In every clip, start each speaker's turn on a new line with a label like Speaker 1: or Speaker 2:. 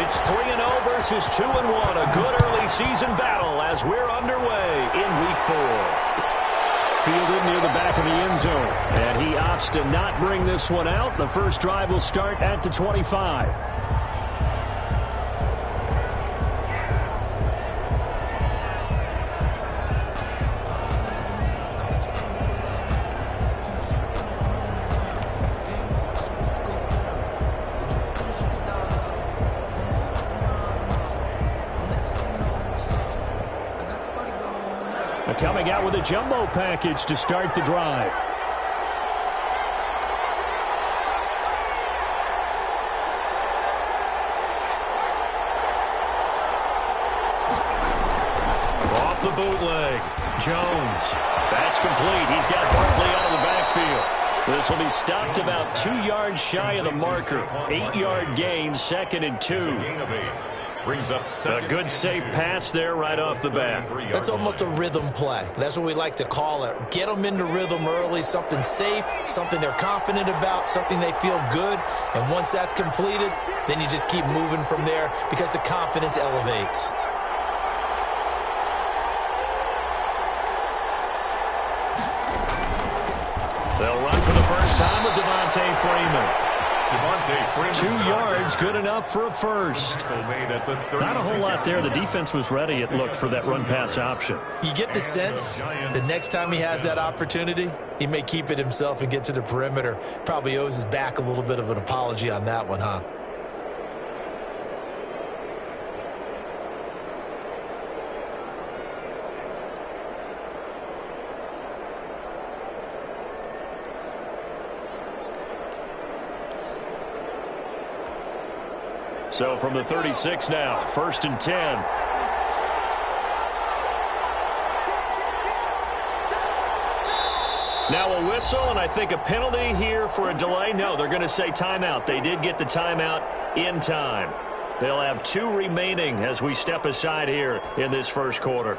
Speaker 1: It's 3-0 versus 2-1. A good early season battle as we're underway in Week 4. Fielded near the back of the end zone. And he opts to not bring this one out. The first drive will start at the 25. Coming out with a jumbo package to start the drive. Off the bootleg. Jones. That's complete. He's got Barkley out of the backfield. This will be stopped about 2 yards shy of the marker. 8-yard gain, 2nd and 2. Brings up a good safe pass there right off the bat.
Speaker 2: That's almost a rhythm play. That's what we like to call it. Get them into rhythm early, something safe, something they're confident about, something they feel good. And once that's completed, then you just keep moving from there because the confidence elevates.
Speaker 1: They'll run for the first time with Devontae Freeman. 2 yards, good enough for a first. Not a whole lot there. The defense was ready, it looked, for that run-pass option.
Speaker 2: You get the sense that next time he has that opportunity, he may keep it himself and get to the perimeter. Probably owes his back a little bit of an apology on that one, huh?
Speaker 1: So from the 36 now, 1st and 10. Now a whistle, and I think a penalty here for a delay. No, they're going to say timeout. They did get the timeout in time. They'll have 2 remaining as we step aside here in this first quarter.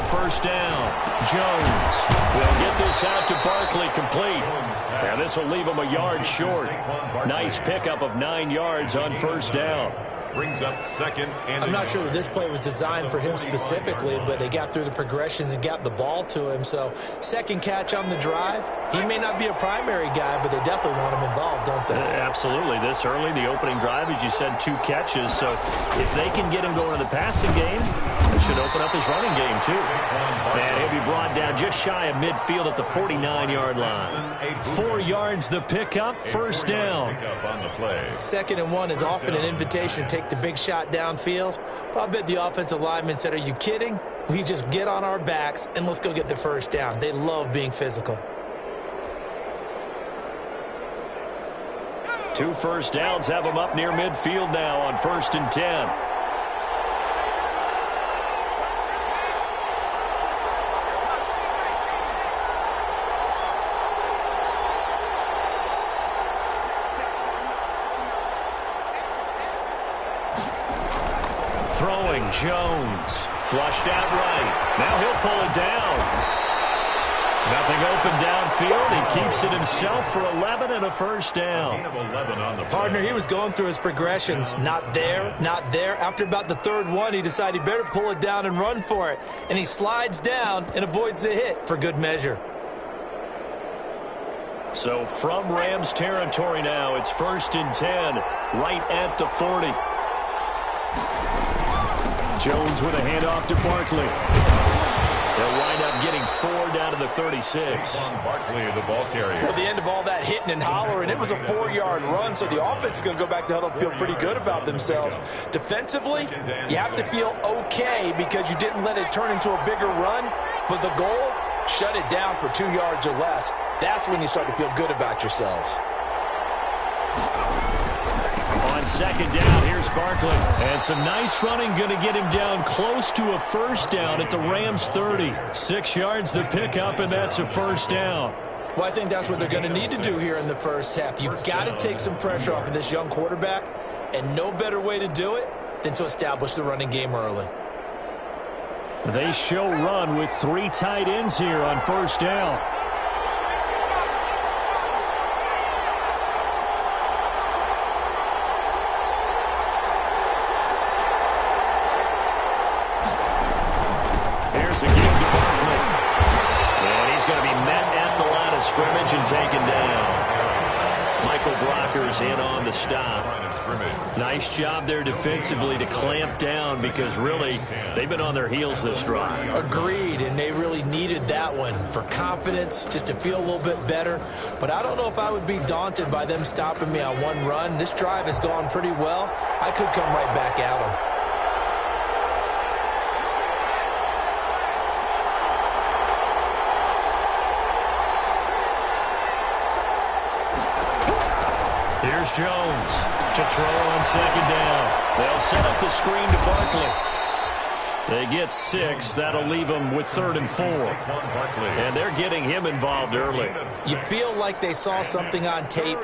Speaker 1: First down, Jones will get this out to Barkley, complete. And this will leave him a yard short. Nice pickup of 9 yards on first down.
Speaker 3: Brings up 2nd and
Speaker 2: I'm not sure that this play was designed for him specifically, but they got through the progressions and got the ball to him. So 2nd catch on the drive. He may not be a primary guy, but they definitely want him involved, don't they?
Speaker 1: Absolutely. This early, the opening drive, as you said, 2 catches. So if they can get him going in the passing game, it should open up his running game too. And he'll be brought down just shy of midfield at the 49-yard line. 4 yards the pickup, first down.
Speaker 2: 2nd and 1 is often an invitation to take the big shot downfield. But I bet the offensive lineman said, are you kidding? We just get on our backs and let's go get the first down. They love being physical.
Speaker 1: 2 first downs have them up near midfield now on 1st and 10. Throwing, Jones. Flushed out right. Now he'll pull it down. Nothing open downfield. He keeps it himself for 11 and a first down.
Speaker 2: Partner, he was going through his progressions. Not there, not there. After about the 3rd one, he decided he better pull it down and run for it. And he slides down and avoids the hit for good measure.
Speaker 1: So from Rams territory now, it's 1st and 10, right at the 40. Jones with a handoff to Barkley. They'll wind up getting 4 down to the 36.
Speaker 3: Barkley, the ball carrier.
Speaker 2: Well, the end of all that hitting and hollering, it was a 4-yard run, so the offense is going to go back to huddle and feel pretty good about themselves. Defensively, you have to feel okay because you didn't let it turn into a bigger run, but the goal, shut it down for 2 yards or less. That's when you start to feel good about yourselves.
Speaker 1: On 2nd down, here's Barkley. And some nice running, going to get him down close to a first down at the Rams 30. 6 yards the pickup, and that's a first down.
Speaker 2: Well, I think that's what they're going to need to do here in the first half. You've got to take some pressure off of this young quarterback, and no better way to do it than to establish the running game early.
Speaker 1: They show run with 3 tight ends here on first down. Here's a give to Barkley. And he's going to be met at the line of scrimmage and taken down. Michael Brocker's in on the stop. Nice job there defensively to clamp down because really they've been on their heels this drive.
Speaker 2: Agreed, and they really needed that one for confidence, just to feel a little bit better. But I don't know if I would be daunted by them stopping me on one run. This drive has gone pretty well. I could come right back at them.
Speaker 1: Here's Jones to throw on second down. They'll set up the screen to Barkley. They get 6. That'll leave them with 3rd and 4. And they're getting him involved early.
Speaker 2: You feel like they saw something on tape,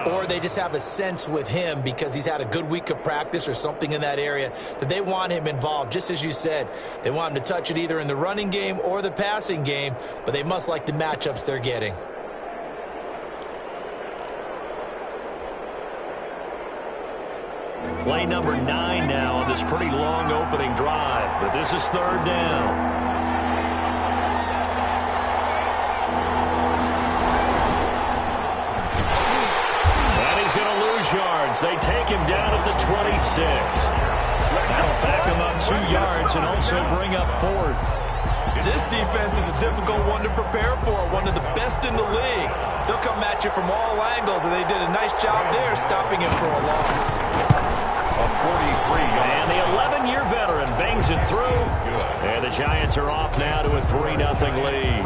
Speaker 2: or they just have a sense with him because he's had a good week of practice or something in that area that they want him involved. Just as you said, they want him to touch it either in the running game or the passing game, but they must like the matchups they're getting.
Speaker 1: Play number 9 now on this pretty long opening drive, but this is 3rd down. And he's going to lose yards. They take him down at the 26. That'll back him up 2 yards and also bring up 4th.
Speaker 2: This defense is a difficult one to prepare for, one of the best in the league. They'll come at you from all angles, and they did a nice job there stopping him for a loss.
Speaker 1: And the 11-year veteran bangs it through. And the Giants are off now to a 3-0 lead.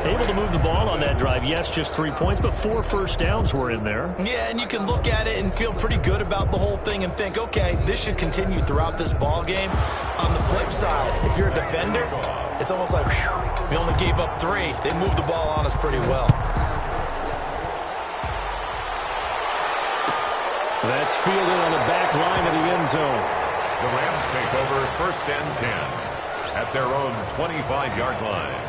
Speaker 1: Able to move the ball on that drive. Yes, just 3 points, but 4 first downs were in there.
Speaker 2: Yeah, and you can look at it and feel pretty good about the whole thing and think, okay, this should continue throughout this ball game. On the flip side, if you're a defender, it's almost like, whew, we only gave up 3. They moved the ball on us pretty well.
Speaker 1: That's fielded on the back line of the end zone.
Speaker 3: The Rams take over 1st and 10 at their own 25-yard line.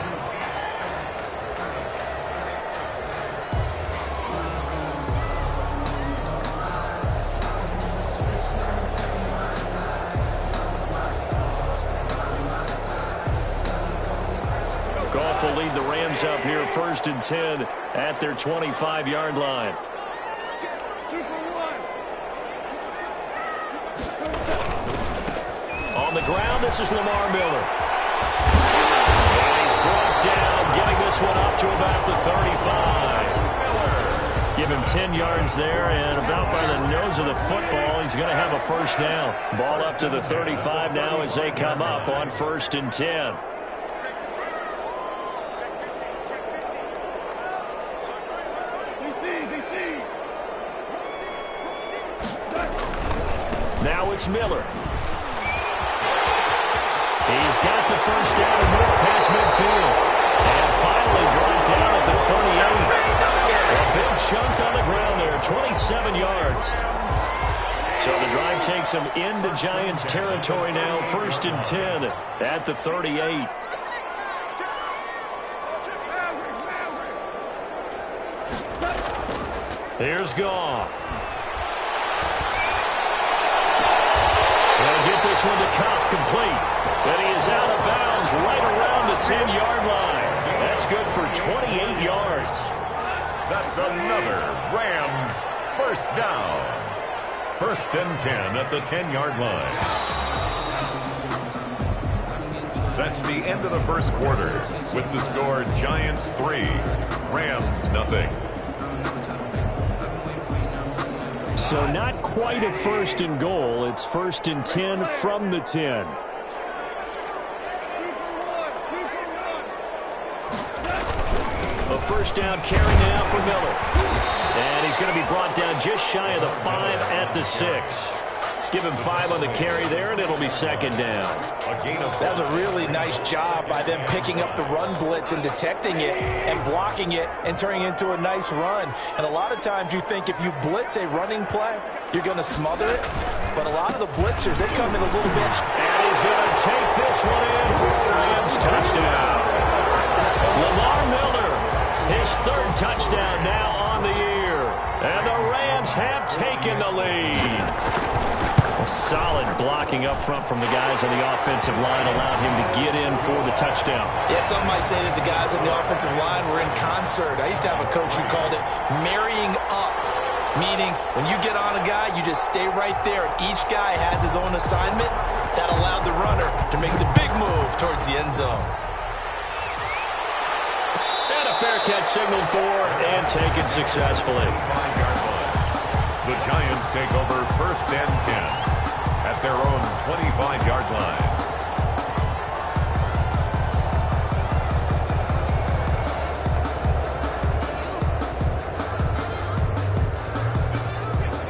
Speaker 1: Goff will lead the Rams up here 1st and 10 at their 25-yard line. On the ground, this is Lamar Miller. And he's brought down, getting this one up to about the 35. Give him 10 yards there, and about by the nose of the football, he's going to have a first down. Ball up to the 35 now as they come up on 1st and 10. Now it's Miller. He's got the first down and more past midfield. And finally brought down at the 38. A big chunk on the ground there, 27 yards. So the drive takes him into Giants territory now, 1st and 10 at the 38. Here's Goff. They'll get this one to Cobb, complete. And he is out of bounds right around the 10-yard line. That's good for 28 yards.
Speaker 3: That's another Rams first down. 1st and 10 at the 10-yard line. That's the end of the first quarter with the score Giants 3, Rams 0.
Speaker 1: So not quite a 1st and goal. It's 1st and 10 from the 10. A first down carry now for Miller. And he's going to be brought down just shy of the 5 at the 6. Give him 5 on the carry there, and it'll be second down.
Speaker 2: That's a really nice job by them picking up the run blitz and detecting it and blocking it and turning it into a nice run. And a lot of times you think if you blitz a running play, you're going to smother it. But a lot of the blitzers, they come in a little bit.
Speaker 1: And he's going to take this one in for a Rams touchdown. Lamar Miller, his 3rd touchdown now on the year. And the Rams have taken the lead. Solid blocking up front from the guys on the offensive line allowed him to get in for the touchdown.
Speaker 2: Yeah, some might say that the guys on the offensive line were in concert. I used to have a coach who called it marrying up, meaning when you get on a guy, you just stay right there, and each guy has his own assignment. That allowed the runner to make the big move towards the end zone.
Speaker 1: And a fair catch signaled for and taken successfully.
Speaker 3: The Giants take over 1st and 10 at their own 25-yard line.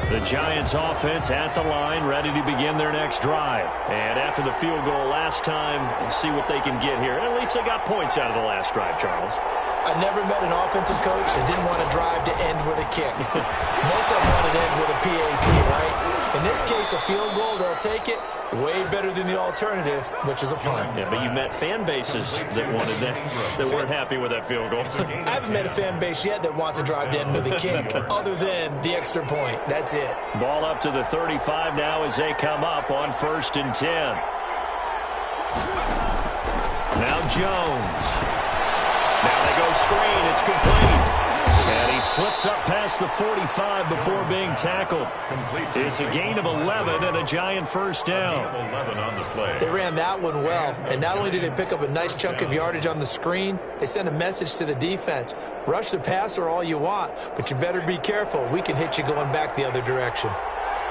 Speaker 1: The Giants offense at the line, ready to begin their next drive. And after the field goal last time, we'll see what they can get here. At least they got points out of the last drive, Charles.
Speaker 2: I never met an offensive coach that didn't want to drive to end with a kick. Most of them want to end with a PAT, right? In this case, a field goal, they'll take it. Way better than the alternative, which is a punt.
Speaker 1: Yeah, but you met fan bases that wanted that weren't happy with that field goal.
Speaker 2: I haven't met a fan base yet that wants to drive to end with a kick, other than the extra point. That's it.
Speaker 1: Ball up to the 35 now as they come up on 1st and 10. Now Jones. Now they go screen. It's complete. And he slips up past the 45 before being tackled. It's a gain of 11 and a Giant 1st down.
Speaker 3: 11 on the play.
Speaker 2: They ran that one well. And not only did they pick up a nice chunk of yardage on the screen, they sent a message to the defense. Rush the passer all you want, but you better be careful. We can hit you going back the other direction.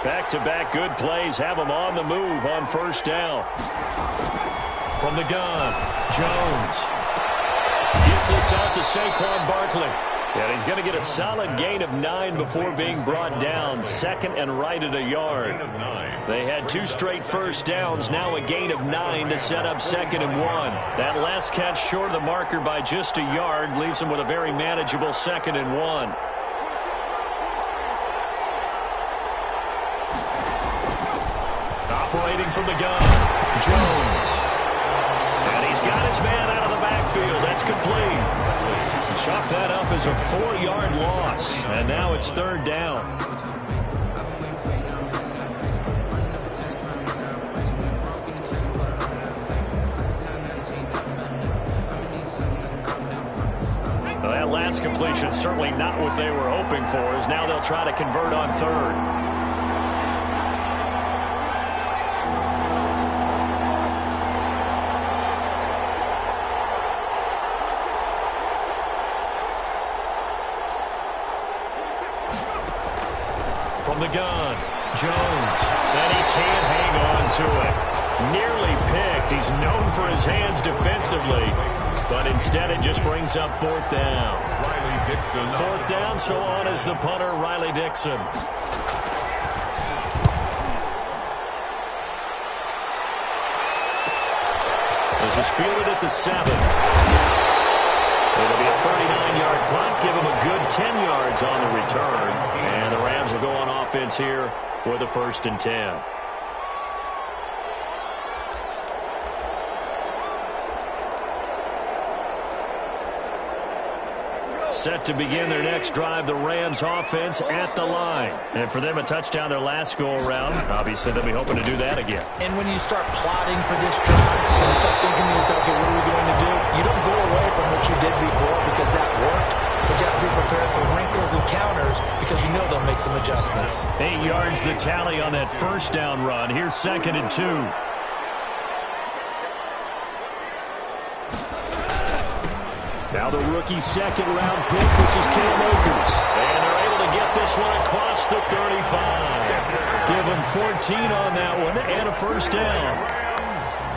Speaker 1: Back-to-back good plays have them on the move on 1st down. From the gun, Jones. Gets this out to Saquon Barkley. And he's going to get a solid gain of 9 before being brought down. 2nd and right at a yard. They had 2 straight 1st downs. Now a gain of 9 to set up 2nd and 1. That last catch short of the marker by just a yard leaves him with a very manageable 2nd and 1. Operating from the gun, Jones. And he's got his man out of the backfield. That's complete. Chop that up as a 4-yard loss. And now it's 3rd down. Well, that last completion certainly not what they were hoping for, as now they'll try to convert on 3rd. From the gun, Jones, and he can't hang on to it. Nearly picked. He's known for his hands defensively, but instead it just brings up 4th down.
Speaker 3: Riley Dixon.
Speaker 1: 4th down, so on is the punter, Riley Dixon. This is fielded at the 7. It'll be a 39-yard punt. Give him a good 10 yards on the return. And the Rams will go on offense here with a 1st and 10. Set to begin their next drive, the Rams offense at the line. And for them, a touchdown their last go-around. Obviously, they'll be hoping to do that again.
Speaker 2: And when you start plotting for this drive, when you start thinking to yourself, okay, what are we going to do? You don't go away from what you did before because that worked. But you have to be prepared for wrinkles and counters because you know they'll make some adjustments.
Speaker 1: 8 yards the tally on that 1st down run. Here's 2nd and 2. Now the rookie 2nd-round pick, which is Cam Akers. And they're able to get this one across the 35. Give him 14 on that one and a 1st down.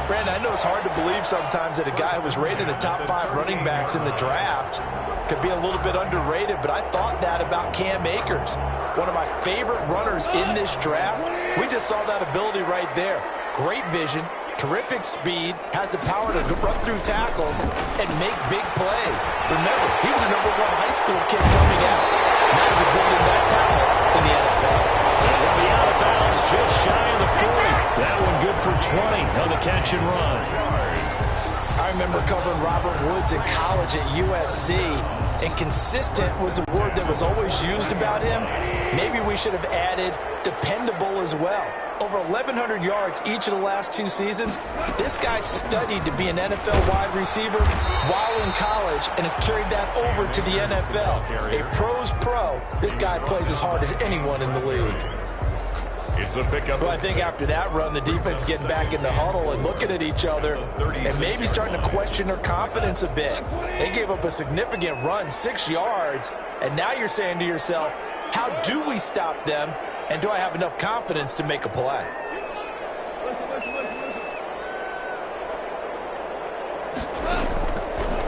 Speaker 2: Brandon, I know it's hard to believe sometimes that a guy who was rated in the top 5 running backs in the draft could be a little bit underrated, but I thought that about Cam Akers. One of my favorite runners in this draft, We just saw that ability right there. Great vision, terrific speed, has the power to run through tackles and make big plays. Remember, he was a #1 high school kid coming out. Now he's exhibiting that talent in the NFL.
Speaker 1: And he'll be out of bounds just shy of the 40. That one good for 20 on the catch and run.
Speaker 2: I remember covering Robert Woods in college at USC, and consistent was the word that was always used about him. Maybe we should have added dependable as well. Over 1,100 yards each of the last 2 seasons. This guy studied to be an NFL wide receiver while in college and has carried that over to the NFL. A pro's pro. This guy plays as hard as anyone in the league.
Speaker 3: It's a pickup.
Speaker 2: Well, I think after that run, the defense is getting back in the huddle and looking at each other and maybe starting to question their confidence a bit. They gave up a significant run, 6 yards, and now you're saying to yourself, how do we stop them, and do I have enough confidence to make a play?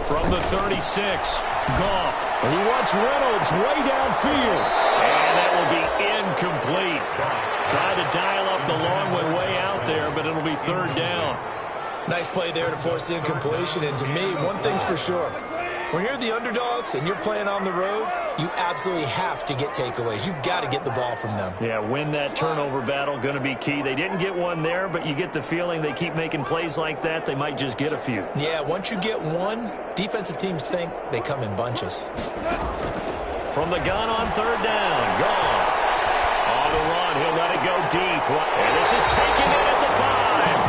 Speaker 1: From the 36, Goff. And he wants Reynolds way downfield. And that will be incomplete. Trying to dial up the long one way out there, but it'll be 3rd down.
Speaker 2: Nice play there to force the incompletion. And to me, one thing's for sure. When you're the underdogs and you're playing on the road, you absolutely have to get takeaways. You've got to get the ball from them.
Speaker 1: Yeah, win that turnover battle, going to be key. They didn't get one there, but you get the feeling they keep making plays like that, they might just get a few.
Speaker 2: Yeah, once you get one, defensive teams think they come in bunches.
Speaker 1: From the gun on 3rd down, Goff. On the run, he'll let it go deep. And this is taken in at the 5.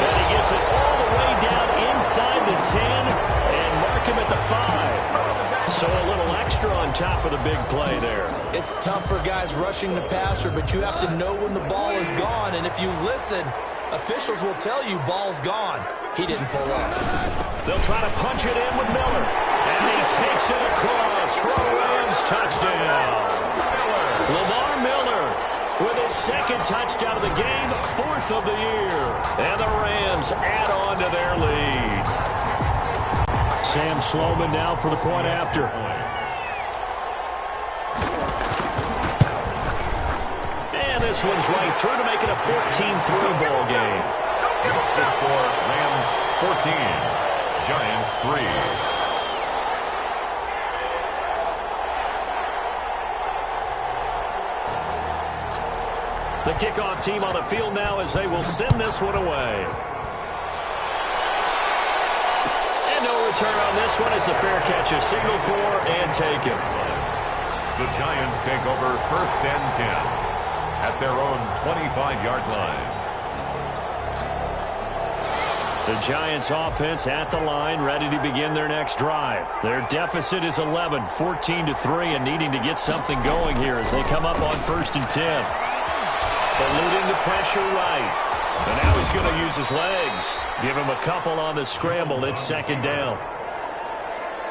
Speaker 1: And he gets it all the way down inside the 10 and mark him at the 5. So a little extra on top of the big play there.
Speaker 2: It's tough for guys rushing the passer, but you have to know when the ball is gone. And if you listen, officials will tell you ball's gone. He didn't pull up.
Speaker 1: They'll try to punch it in with Miller. And he takes it across for a Rams touchdown. Lamar Miller with his 2nd touchdown of the game, 4th of the year. And the Rams add on to their lead. Sam Sloman now for the point after. And this one's right through to make it a 14-3 ball game.
Speaker 3: It's the score, Rams 14, Giants 3.
Speaker 1: The kickoff team on the field now as they will send this one away. And no return on this one as the fair catch is signaled for and taken.
Speaker 3: The Giants take over 1st and 10 at their own 25-yard line.
Speaker 1: The Giants offense at the line, ready to begin their next drive. Their deficit is 11, 14-3, and needing to get something going here as they come up on 1st and 10. Eluding the pressure right. And now he's going to use his legs. Give him a couple on the scramble. It's 2nd down.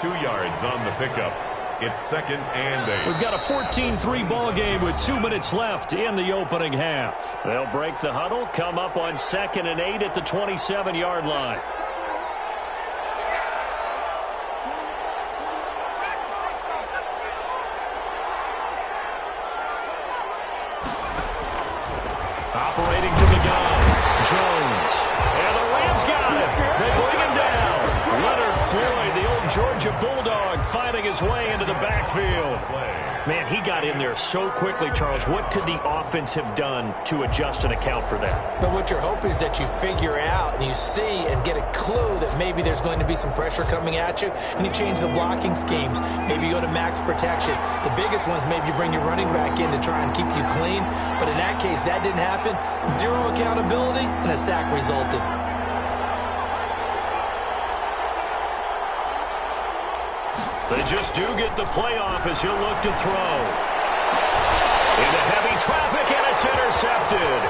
Speaker 3: 2 yards on the pickup. It's 2nd and 8.
Speaker 1: We've got a 14-3 ball game with 2 minutes left in the opening half. They'll break the huddle, come up on 2nd and 8 at the 27-yard line. Operating from the gun, Jones. And the Rams got it. They bring him down. Leonard Floyd, the old Georgia Bulldog, fighting his way into the backfield. Man, he got in there so quickly, Charles. What could the offense have done to adjust and account for that?
Speaker 2: But what you're hoping is that you figure out and you see and get a clue that maybe there's going to be some pressure coming at you, and you change the blocking schemes. Maybe you go to max protection. The biggest one is maybe you bring your running back in to try and keep you clean. But in that case, that didn't happen. 0 accountability, and a sack resulted.
Speaker 1: They just do get the playoff as he'll look to throw. Into heavy traffic, and it's intercepted.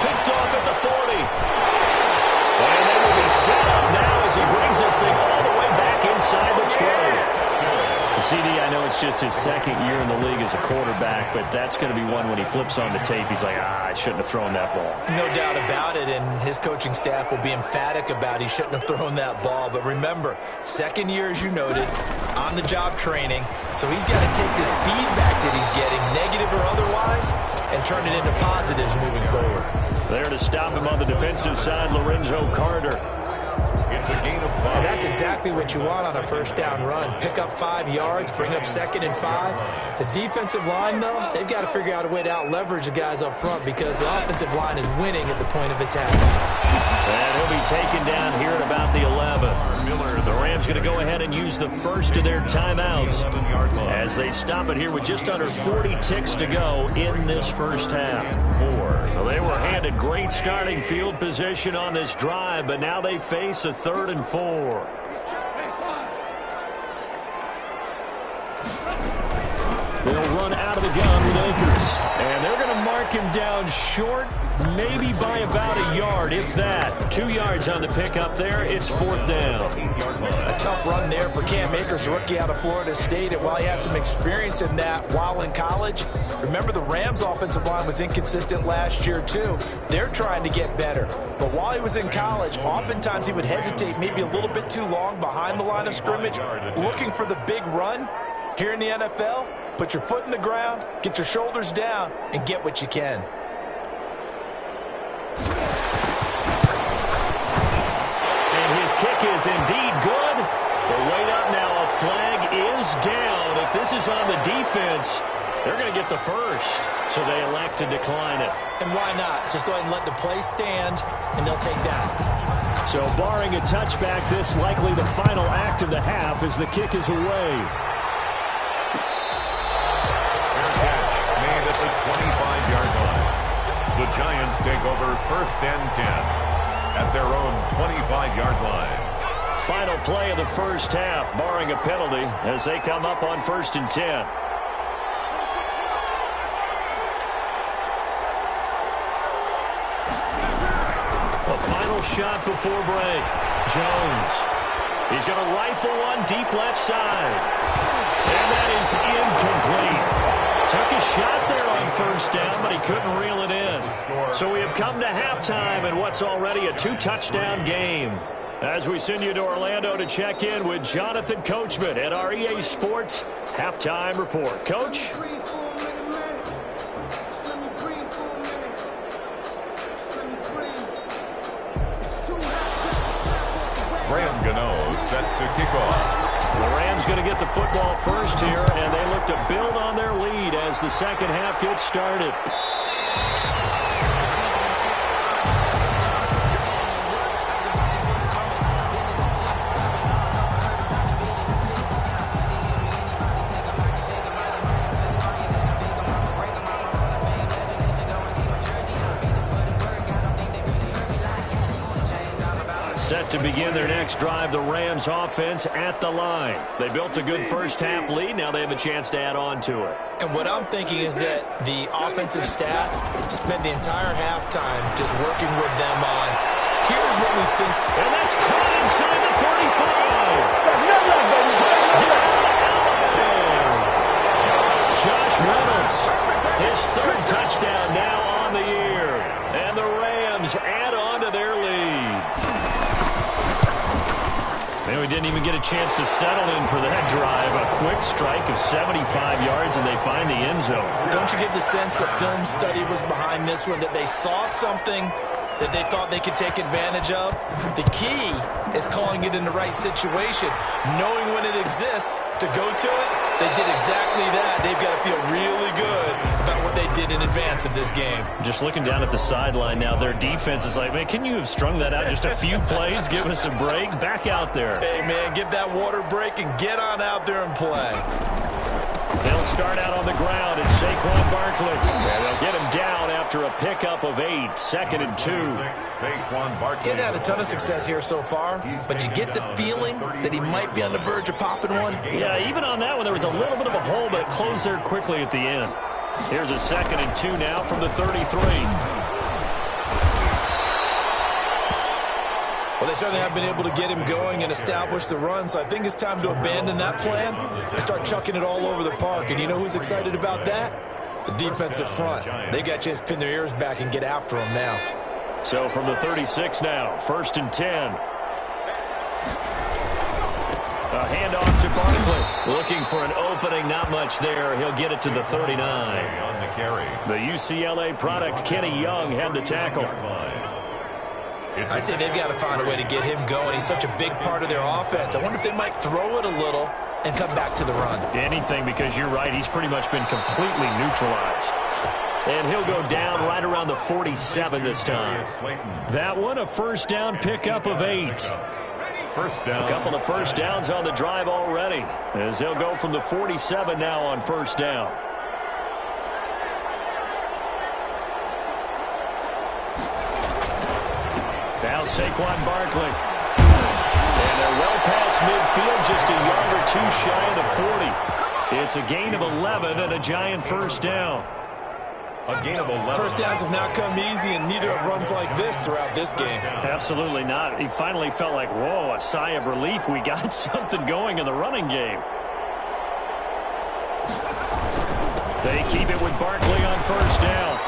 Speaker 1: Picked off at the 40. And they will be set up now as he brings this thing all the way back inside the 20. CD, I know it's just his second year in the league as a quarterback, but that's going to be one when he flips on the tape, he's like, I shouldn't have thrown that ball.
Speaker 2: No doubt about it, and his coaching staff will be emphatic about he shouldn't have thrown that ball. But remember, second year, as you noted, on-the-job training, so he's got to take this feedback that he's getting, negative or otherwise, and turn it into positives moving forward.
Speaker 1: There to stop him on the defensive side, Lorenzo Carter.
Speaker 3: It's a gain of 5.
Speaker 2: And that's exactly what you want on a first down run. Pick up 5 yards, bring up 2nd and 5. The defensive line, though, they've got to figure out a way to out-leverage the guys up front because the offensive line is winning at the point of attack.
Speaker 1: And he'll be taken down here at about the 11. Miller, the Rams going to go ahead and use the first of their timeouts as they stop it here with just under 40 ticks to go in this first half. Well, they were handed great starting field position on this drive, but now they face a 3rd and 4. They'll run out of the gun with Akers. And they're going to mark him down short, maybe by about a yard, if that. 2 yards on the pickup there. It's 4th down.
Speaker 2: A tough run there for Cam Akers, rookie out of Florida State. And while he had some experience in that while in college, remember the Rams' offensive line was inconsistent last year, too. They're trying to get better. But while he was in college, oftentimes he would hesitate maybe a little bit too long behind the line of scrimmage, looking for the big run. Here in the NFL, put your foot in the ground, get your shoulders down, and get what you can.
Speaker 1: And his kick is indeed good. But wait up now, a flag is down. If this is on the defense, they're going to get the first. So they elect to decline it.
Speaker 2: And why not? Just go ahead and let the play stand, and they'll take that.
Speaker 1: So barring a touchback, this likely the final act of the half as the kick is away.
Speaker 3: At the 25-yard line. The Giants take over 1st and 10 at their own 25-yard line.
Speaker 1: Final play of the first half, barring a penalty, as they come up on 1st and 10. A final shot before break. Jones. He's going to rifle one deep left side. And that is incomplete. Took a shot there on 1st down, but he couldn't reel it in. So we have come to halftime in what's already a 2-touchdown game. As we send you to Orlando to check in with Jonathan Coachman at our EA Sports Halftime Report. Coach?
Speaker 3: Graham Gano set to kick off.
Speaker 1: The Rams going to get the football first here, and they look to build on their lead as the second half gets started. Set to begin their next drive, the Rams offense at the line. They built a good first half lead. Now they have a chance to add on to it.
Speaker 2: And what I'm thinking is that the offensive staff spent the entire halftime just working with them on, here's what we think.
Speaker 1: And that's caught inside the 35. Touchdown! Josh Reynolds, his 3rd touchdown now on the year. And the Rams add on to their lead. Man, we didn't even get a chance to settle in for that drive. A quick strike of 75 yards, and they find the end zone.
Speaker 2: Don't you get the sense that film study was behind this one, that they saw something that they thought they could take advantage of? The key is calling it in the right situation, knowing when it exists to go to it. They did exactly that. They've got to feel really good about what they did in advance of this game.
Speaker 1: Just looking down at the sideline now, their defense is like, man, can you have strung that out just a few plays? Give us a break. Back out there.
Speaker 2: Hey, man, give that water break and get on out there and play.
Speaker 1: They'll start out on the ground. It's Saquon Barkley. And they'll get him down after a pickup of 8. 2nd and 2.
Speaker 3: Saquon Barkley.
Speaker 2: He's had a ton of success here so far, but you get the feeling that he might be on the verge of popping one.
Speaker 1: Yeah, even on that one, there was a little bit of a hole, but it closed there quickly at the end. Here's a 2nd and 2 now from the 33.
Speaker 2: Well, they certainly have been able to get him going and establish the run, so I think it's time to abandon that plan and start chucking it all over the park. And you know who's excited about that? The defensive front. They got a chance to pin their ears back and get after him now.
Speaker 1: So from the 36 now, 1st and 10. A handoff to Barkley. Looking for an opening, not much there. He'll get it to the 39.
Speaker 3: On the carry.
Speaker 1: The UCLA product, Kenny Young, had the tackle.
Speaker 2: I'd say they've got to find a way to get him going. He's such a big part of their offense. I wonder if they might throw it a little and come back to the run.
Speaker 1: Anything, because you're right. He's pretty much been completely neutralized. And he'll go down right around the 47 this time. That one, a first down pickup of 8.
Speaker 3: First down.
Speaker 1: A couple of first downs on the drive already, as they'll go from the 47 now on first down. Now Saquon Barkley. And they're well past midfield, just a yard or two shy of the 40. It's a gain of 11 and a Giant first down.
Speaker 3: A gain of 11.
Speaker 2: First downs have not come easy, and neither have runs like this throughout this game.
Speaker 1: Absolutely not. He finally felt like, whoa, a sigh of relief. We got something going in the running game. They keep it with Barkley on first down.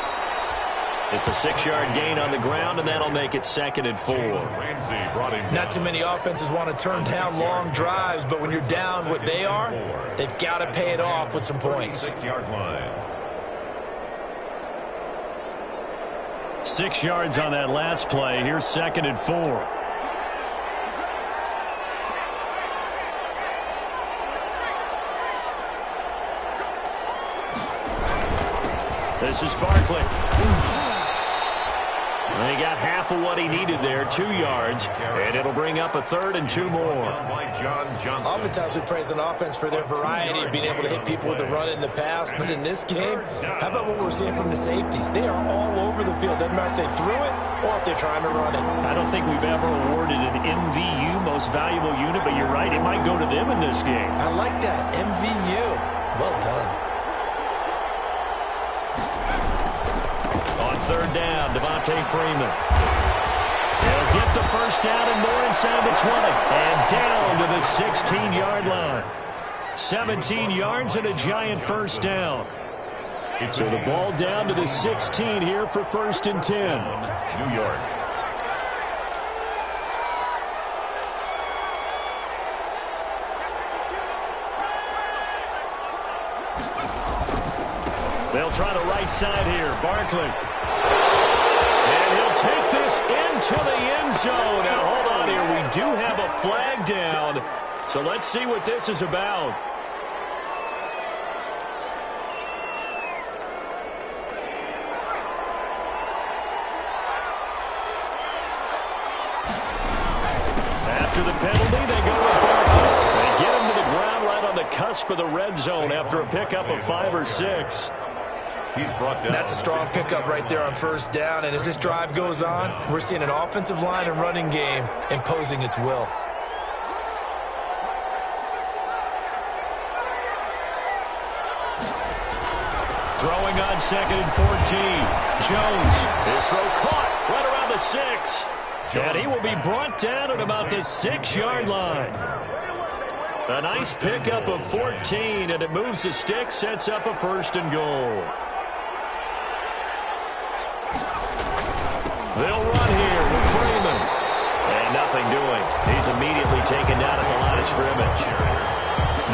Speaker 1: It's a 6-yard gain on the ground, and that'll make it 2nd and 4.
Speaker 3: Ramsey brought him down.
Speaker 2: Not too many offenses want to turn down long drives, but when you're down what they are, they've got to pay it off with some points.
Speaker 3: 6-yard line.
Speaker 1: 6 yards on that last play. Here's 2nd and 4. This is Barkley. He got half of what he needed there, 2 yards, and it'll bring up a 3rd and 2 more.
Speaker 2: Oftentimes we praise an offense for their variety of being able to hit people with the run in the pass, but in this game, how about what we're seeing from the safeties? They are all over the field. Doesn't matter if they threw it or if they're trying to run it.
Speaker 1: I don't think we've ever awarded an MVU, most valuable unit, but you're right, it might go to them in this game.
Speaker 2: I like that, MVU. Well done.
Speaker 1: On 3rd down, Devontae Freeman. He'll get the first down and more inside the 20. And down to the 16-yard line. 17 yards and a Giant first down. So the ball down to the 16 here for 1st and 10.
Speaker 3: New York.
Speaker 1: They'll try the right side here. Barkley. And he'll take this into the end zone. Now, hold on here. We do have a flag down. So let's see what this is about. After the penalty, they go with Barkley. They get him to the ground right on the cusp of the red zone after a pickup of 5 or 6.
Speaker 3: He's brought down.
Speaker 2: That's a strong pickup right there on first down. And as this drive goes on, we're seeing an offensive line and running game imposing its will.
Speaker 1: Throwing on 2nd and 14. Jones. His throw caught right around the 6. And he will be brought down at about the 6-yard line. A nice pickup of 14, and it moves the stick, sets up a 1st and goal. They'll run here with Freeman. And nothing doing. He's immediately taken down at the line of scrimmage.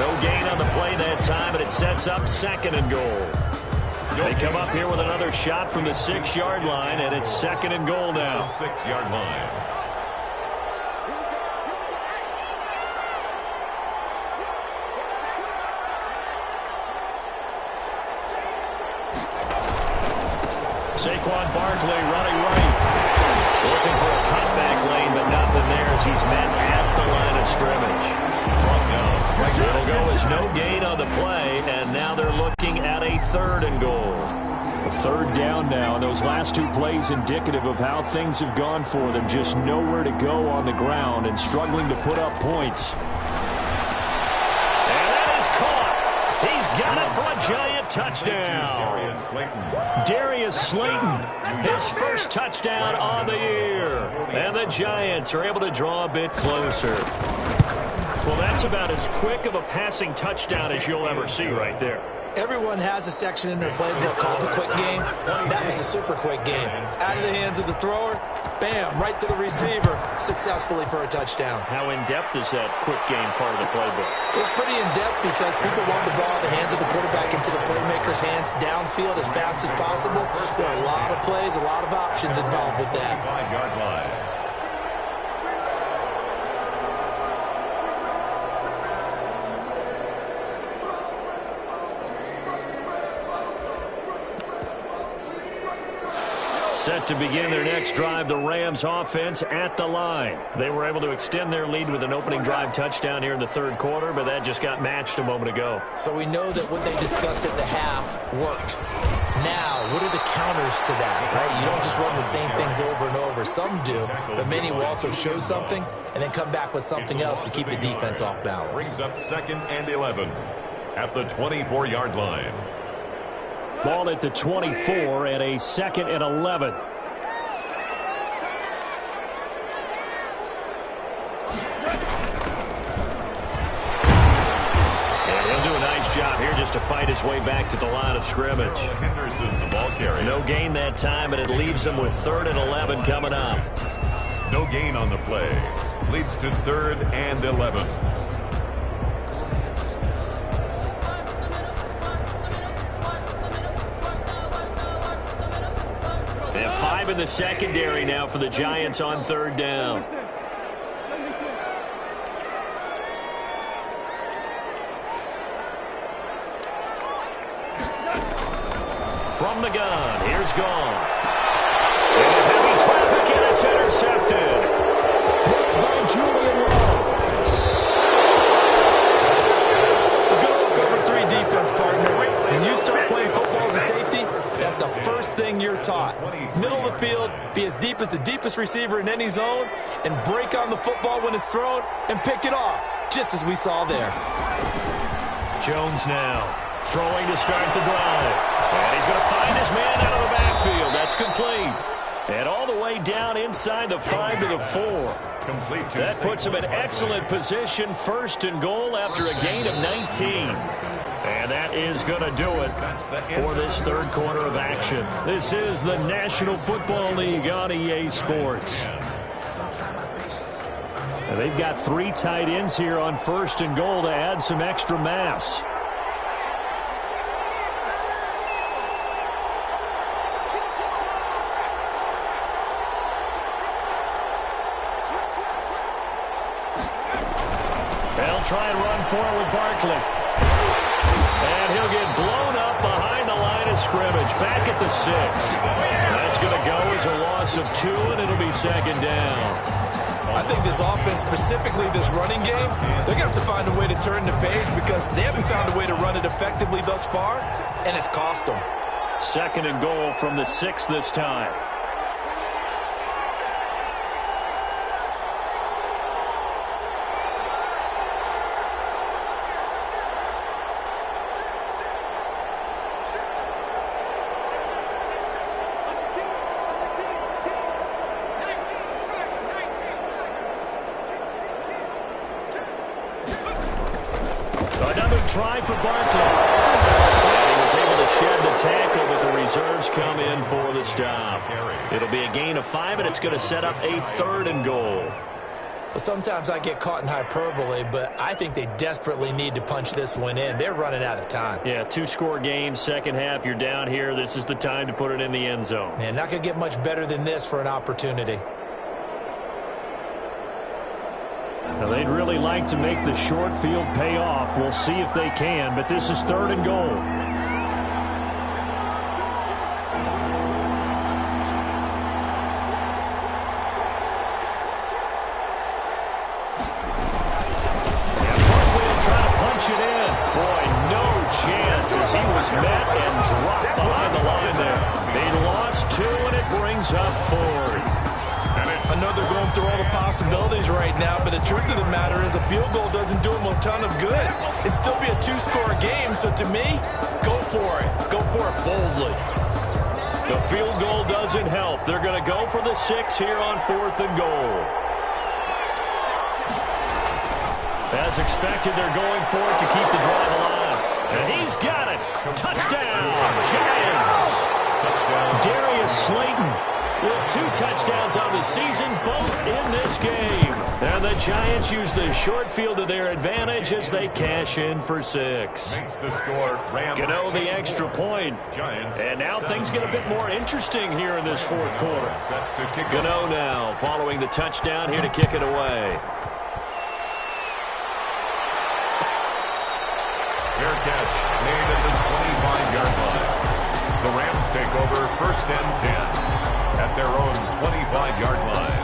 Speaker 1: No gain on the play that time, and it sets up 2nd and goal. They come up here with another shot from the 6-yard line, and it's 2nd and goal now.
Speaker 3: 6-yard line.
Speaker 1: Saquon Barkley running right. Looking for a cutback lane, but nothing there as he's met at the line of scrimmage. It'll go as no gain on the play, and now they're looking at a 3rd and goal. A 3rd down now, and those last 2 plays indicative of how things have gone for them. Just nowhere to go on the ground and struggling to put up points. And that is caught. He's got it for a Giant touchdown. Darius Slayton, his first touchdown on the year. And the Giants are able to draw a bit closer. Well, that's about as quick of a passing touchdown as you'll ever see right there.
Speaker 2: Everyone has a section in their playbook called the quick game. That was a super quick game. Out of the hands of the thrower, bam, right to the receiver, successfully for a touchdown.
Speaker 1: How in-depth is that quick game part of the playbook?
Speaker 2: It's pretty in-depth because people want the ball in the hands of the quarterback into the playmaker's hands downfield as fast as possible. There are a lot of plays, a lot of options involved with that.
Speaker 3: 5-yard line.
Speaker 1: Set to begin their next drive, the Rams offense at the line. They were able to extend their lead with an opening drive touchdown here in the third quarter, but that just got matched a moment ago.
Speaker 2: So we know that what they discussed at the half worked. Now, what are the counters to that, right? You don't just run the same things over and over. Some do, but many will also show something and then come back with something else to keep the defense off balance.
Speaker 3: Brings up 2nd and 11 at the 24-yard line.
Speaker 1: Ball at the 24 and a 2nd and 11. And he'll do a nice job here just to fight his way back to the line of scrimmage.
Speaker 3: Henderson, the ball carrier.
Speaker 1: No gain that time, but it leaves him with 3rd and 11 coming up.
Speaker 3: No gain on the play. Leads to 3rd and 11.
Speaker 1: And 5 in the secondary now for the Giants on 3rd down. From the gun, here's Goff. And heavy traffic, and it's intercepted. Blocked by Julian Love.
Speaker 2: The good old cover 3 defense, partner. When you start playing football as a safety, that's the first thing you're taught. Middle of the field, be as deep as the deepest receiver in any zone, and break on the football when it's thrown and pick it off, just as we saw there.
Speaker 1: Jones now throwing to start the drive. And he's going to find his man out of the backfield. That's complete. And all the way down inside the 5 to the 4.
Speaker 3: Complete.
Speaker 1: That puts him in excellent position, 1st and goal after a gain of 19. And that is going to do it for this third quarter of action. This is the National Football League on EA Sports. And they've got 3 tight ends here on 1st and goal to add some extra mass. They'll try and run forward with Barkley. And he'll get blown up behind the line of scrimmage. Back at the 6. That's going to go as a loss of 2, and it'll be 2nd down.
Speaker 2: I think this offense, specifically this running game, they're going to have to find a way to turn the page because they haven't found a way to run it effectively thus far, and it's cost them.
Speaker 1: 2nd and goal from the 6 this time. Try for Barkley. And he was able to shed the tackle, but the reserves come in for the stop. It'll be a gain of 5, and it's going to set up a 3rd and goal.
Speaker 2: Well, sometimes I get caught in hyperbole, but I think they desperately need to punch this one in. They're running out of time.
Speaker 1: Yeah, 2-score game, second half, you're down here. This is the time to put it in the end zone.
Speaker 2: Man, not going to get much better than this for an opportunity.
Speaker 1: Now, they'd really like to make the short field pay off. We'll see if they can, but this is 3rd and goal. He was met and dropped behind the line there. They lost 2, and it brings up 4th.
Speaker 2: I know they're going through all the possibilities right now, but the truth of the matter is a field goal doesn't do them a ton of good. It'd still be a two-score game, so to me, go for it. Go for it boldly.
Speaker 1: The field goal doesn't help. They're going to go for the 6 here on 4th and goal. As expected, they're going for it to keep the drive alive. And he's got it. Touchdown, Giants. Touchdown. Darius Slayton with 2 touchdowns on the season, both in this game. And the Giants use the short field to their advantage as they cash in for 6.
Speaker 3: Makes the score Rams.
Speaker 1: Gano the extra point.
Speaker 3: Giants.
Speaker 1: And now things get a bit more interesting here in this 4th quarter.
Speaker 3: Set to kick
Speaker 1: Gano now following the touchdown here to kick it away.
Speaker 3: Fair catch made at the 25-yard line. The Rams take over 1st and 10 at their own 25-yard line.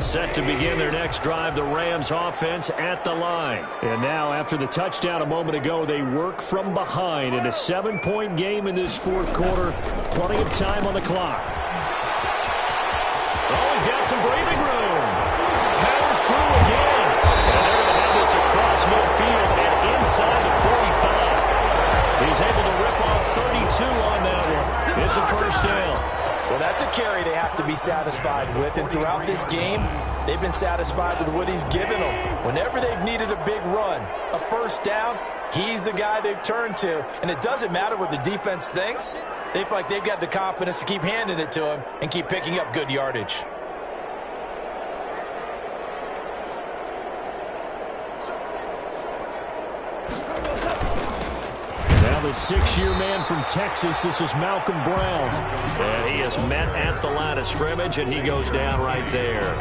Speaker 1: Set to begin their next drive, the Rams offense at the line. And now after the touchdown a moment ago, they work from behind in a 7-point game in this 4th quarter. Plenty of time on the clock. Oh, he's got some breathing room. Powers through again. And they're going to have this across midfield and inside the 45. He's able to rip off 32 on that one. It's a 1st down.
Speaker 2: Well, that's a carry they have to be satisfied with, and throughout this game, they've been satisfied with what he's given them. Whenever they've needed a big run, a 1st down, he's the guy they've turned to, and it doesn't matter what the defense thinks. They feel like they've got the confidence to keep handing it to him and keep picking up good yardage.
Speaker 1: The 6-year man from Texas, this is Malcolm Brown. And he is met at the line of scrimmage, and he goes down right there.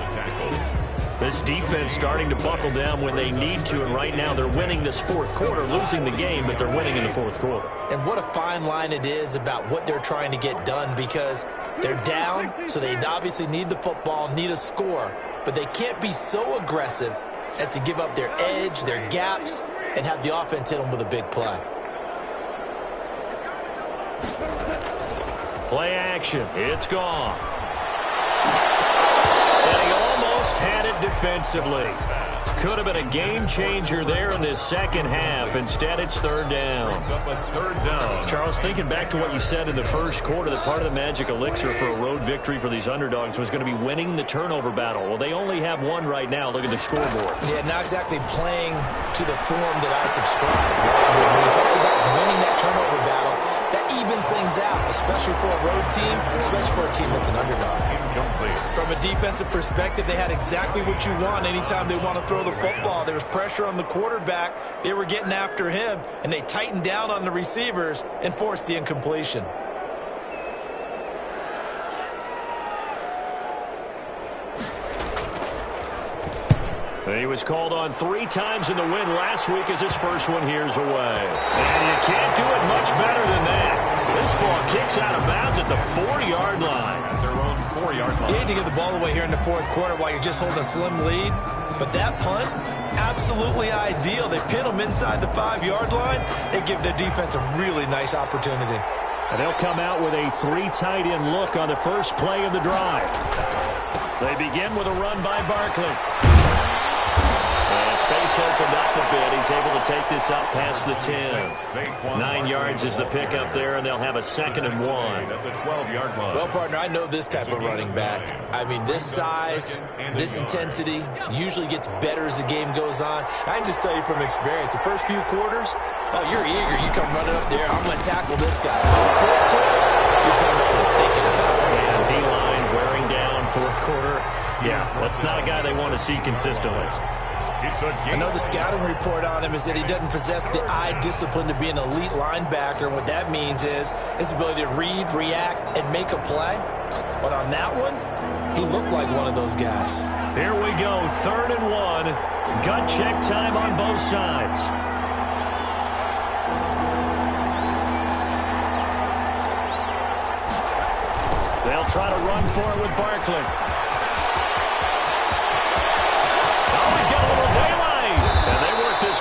Speaker 1: This defense starting to buckle down when they need to, and right now they're winning this 4th quarter, losing the game, but they're winning in the 4th quarter.
Speaker 2: And what a fine line it is about what they're trying to get done, because they're down, so they obviously need the football, need a score, but they can't be so aggressive as to give up their edge, their gaps, and have the offense hit them with a big play.
Speaker 1: Play action. It's Goff. And he almost had it defensively. Could have been a game changer there in this 2nd half. Instead, it's 3rd down. Charles, thinking back to what you said in the 1st quarter, that part of the magic elixir for a road victory for these underdogs was going to be winning the turnover battle. Well, they only have one right now. Look at the scoreboard.
Speaker 2: Yeah, not exactly playing to the form that I subscribe. When we talked about winning that turnover battle, that evens things out, especially for a road team, especially for a team that's an underdog. From a defensive perspective, they had exactly what you want anytime they want to throw the football. There was pressure on the quarterback. They were getting after him, and they tightened down on the receivers and forced the incompletion.
Speaker 1: He was called on 3 times in the win last week as his first one here's away. And you can't do it much better than that. This ball kicks out of bounds at the 4-yard line.
Speaker 3: At their own 4-yard line.
Speaker 2: You need to get the ball away here in the 4th quarter while you're just holding a slim lead. But that punt, absolutely ideal. They pin them inside the 5-yard line. They give their defense a really nice opportunity.
Speaker 1: And they'll come out with a 3 tight end look on the first play of the drive. They begin with a run by Barkley. And space opened up a bit. He's able to take this up past the 10. 9 yards is the pickup there, and they'll have a 2nd and 1.
Speaker 3: At the 12-yard line.
Speaker 2: Well, partner, I know this type of running back. I mean, this size, this intensity usually gets better as the game goes on. I can just tell you from experience, the first few quarters, oh, you're eager. You come running up there, I'm going to tackle this guy. By the 4th quarter, you come up and thinking about it.
Speaker 1: And D-line wearing down 4th quarter. Yeah, that's not a guy they want to see consistently.
Speaker 2: I know the scouting report on him is that he doesn't possess the eye discipline to be an elite linebacker. And what that means is his ability to read, react, and make a play. But on that one, he looked like one of those guys.
Speaker 1: Here we go, 3rd and 1. Gut check time on both sides. They'll try to run for it with Barkley. Oh, he's got a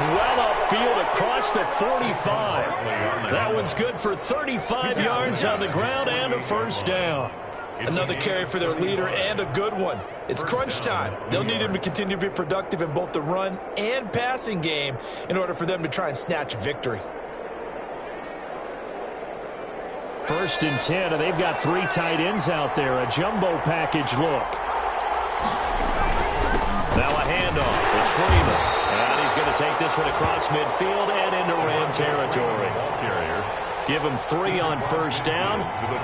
Speaker 1: well upfield across the 45. That one's good for 35 yards on the ground and a first down.
Speaker 2: Another carry for their leader and a good one. It's crunch time. They'll need him to continue to be productive in both the run and passing game in order for them to try and snatch a victory.
Speaker 1: 1st and 10, and they've got 3 tight ends out there. A jumbo package look. Now a handoff. It's Freeman. And he's going to take this one across midfield and into Ram territory. Give him 3 on first down.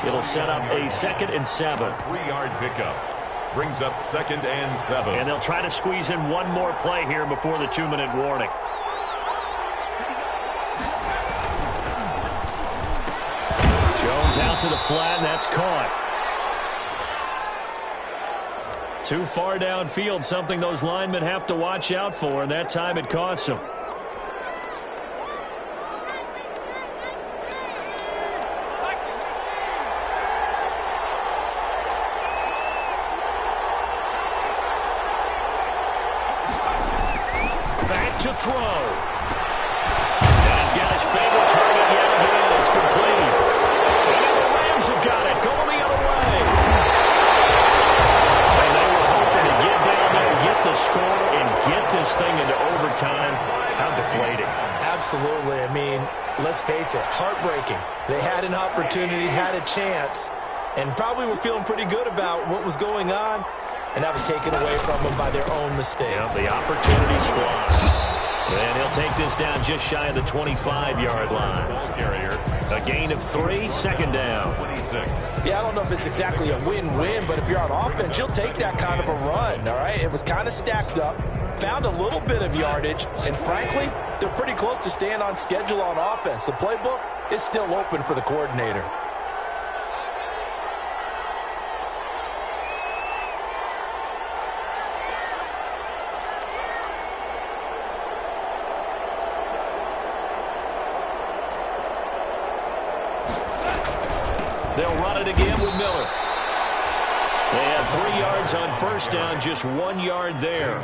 Speaker 1: It'll set up a 2nd and 7.
Speaker 3: 3-yard pickup. Brings up 2nd and 7.
Speaker 1: And they'll try to squeeze in one more play here before the 2-minute warning. Jones out to the flat, and that's caught. Too far downfield, something those linemen have to watch out for, and that time it costs them. Back to throw. And he's got his favorite target yet again. It's complete. And the Rams have got it. Going the other way. And they were hoping to get down there, get the score, and get this thing into overtime. How deflating.
Speaker 2: Absolutely. I mean, let's face it, heartbreaking. They had an opportunity, had a chance, and probably were feeling pretty good about what was going on, and that was taken away from them by their own mistake.
Speaker 1: Yep, the opportunity squash. And he'll take this down just shy of the 25-yard line. A gain of 3, 2nd down.
Speaker 3: 26.
Speaker 2: Yeah, I don't know if it's exactly a win-win, but if you're on offense, you'll take that kind of a run, all right? It was kind of stacked up, found a little bit of yardage, and frankly, they're pretty close to staying on schedule on offense. The playbook is still open for the coordinator.
Speaker 1: They'll run it again with Miller. They had 3 yards on first down, just 1 yard there.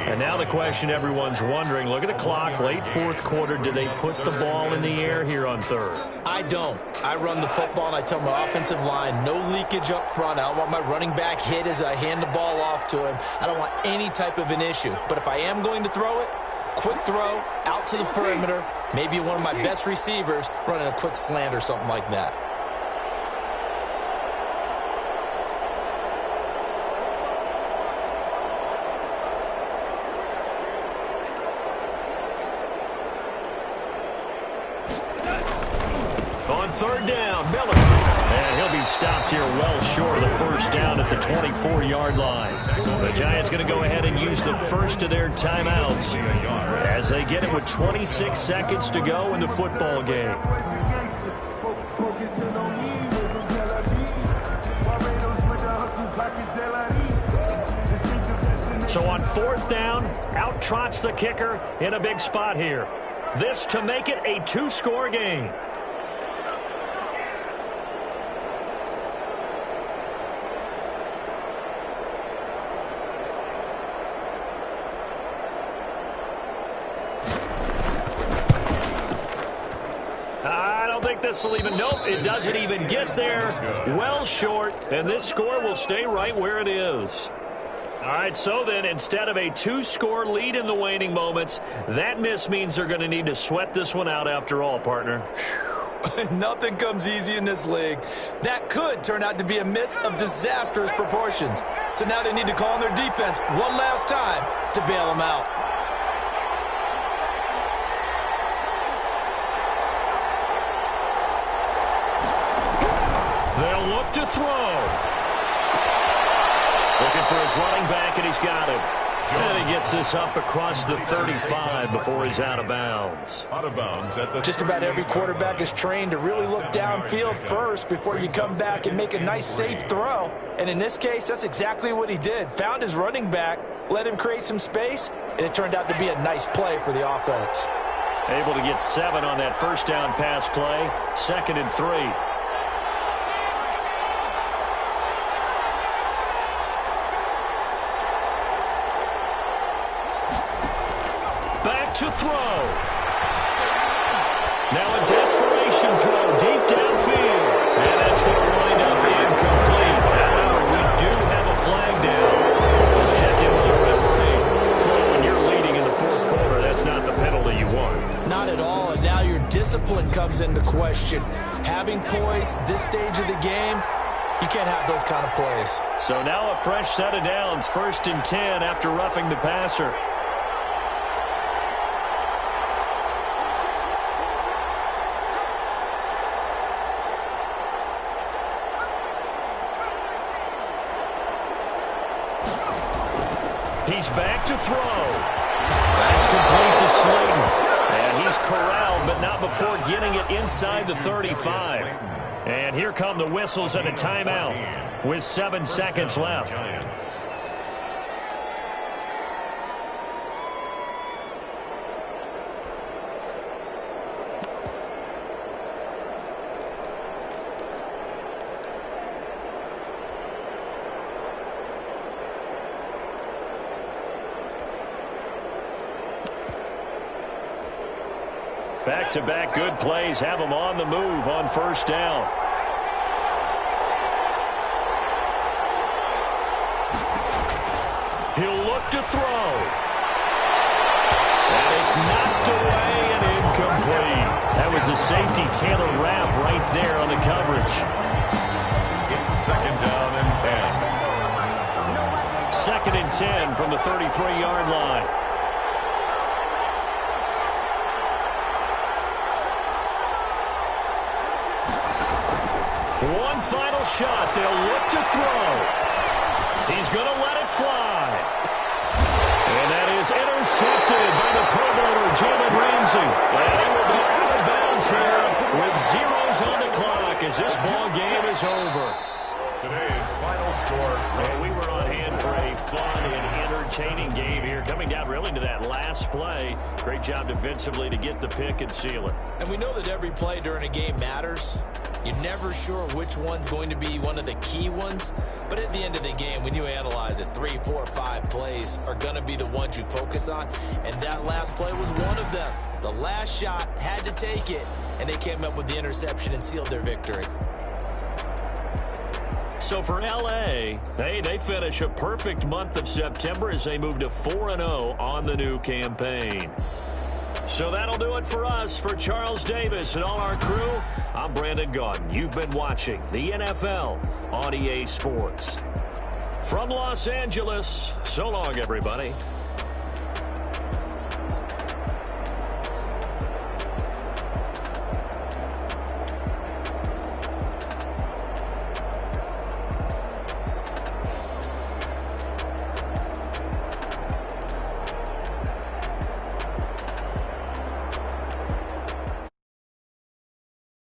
Speaker 1: And now the question everyone's wondering, look at the clock, late 4th quarter, do they put the ball in the air here on 3rd?
Speaker 2: I don't. I run the football, and I tell my offensive line, no leakage up front. I don't want my running back hit as I hand the ball off to him. I don't want any type of an issue. But if I am going to throw it, quick throw, out to the perimeter, maybe one of my best receivers running a quick slant or something like that.
Speaker 1: On 3rd down, Miller. And he'll be stopped here well short of the first down at the 24-yard line. The Giants going to go ahead and use the first of their timeouts as they get it with 26 seconds to go in the football game. So on 4th down, out trots the kicker in a big spot here. This to make it a 2-score game. This will even, nope, it doesn't even get there. Well short, and this score will stay right where it is. All right, so then instead of a 2-score lead in the waning moments, that miss means they're going to need to sweat this one out after all, partner.
Speaker 2: Nothing comes easy in this league. That could turn out to be a miss of disastrous proportions. So now they need to call on their defense one last time to bail them out.
Speaker 1: They'll look to throw. Looking for his running back, and he's got him. And he gets this up across the 35 before he's out of bounds.
Speaker 3: Out of bounds at the
Speaker 2: Just about every quarterback is trained to really look downfield first before you come back and make a nice, safe throw. And in this case, that's exactly what he did. Found his running back, let him create some space, and it turned out to be a nice play for the offense.
Speaker 1: Able to get 7 on that first down pass play. 2nd and 3. to throw. Now a desperation throw deep downfield. And that's going to wind up incomplete. However, we do have a flag down. Let's check in with the referee. Well, when you're leading in the fourth quarter, that's not the penalty you want.
Speaker 2: Not at all, and now your discipline comes into question. Having poise this stage of the game, you can't have those kind of plays.
Speaker 1: So now a fresh set of downs, 1st and 10 after roughing the passer. He's back to throw. That's complete to Slayton. And he's corralled, but not before getting it inside the 35. And here come the whistles and a timeout with 7 seconds left. Back-to-back good plays have him on the move on 1st down. He'll look to throw. And it's knocked away and incomplete. That was a safety Taylor Rapp right there on the coverage.
Speaker 3: It's 2nd down and 10.
Speaker 1: 2nd and 10 from the 33-yard line. One final shot. They'll look to throw. He's going to let it fly. And that is intercepted by the Pro Bowler, Jalen Ramsey. And he will be out of bounds here with zeros on the clock as this ball game is over.
Speaker 3: Today's final score.
Speaker 1: And we were on hand for a fun and entertaining game here. Coming down really to that last play. Great job defensively to get the pick and seal it.
Speaker 2: And we know that every play during a game matters. You're never sure which one's going to be one of the key ones. But at the end of the game, when you analyze it, 3, 4, 5 plays are going to be the ones you focus on. And that last play was one of them. The last shot had to take it. And they came up with the interception and sealed their victory.
Speaker 1: So for L.A., they finish a perfect month of September as they move to 4-0 on the new campaign. So that'll do it for us. For Charles Davis and all our crew, I'm Brandon Gaudin. You've been watching the NFL on EA Sports. From Los Angeles, so long, everybody.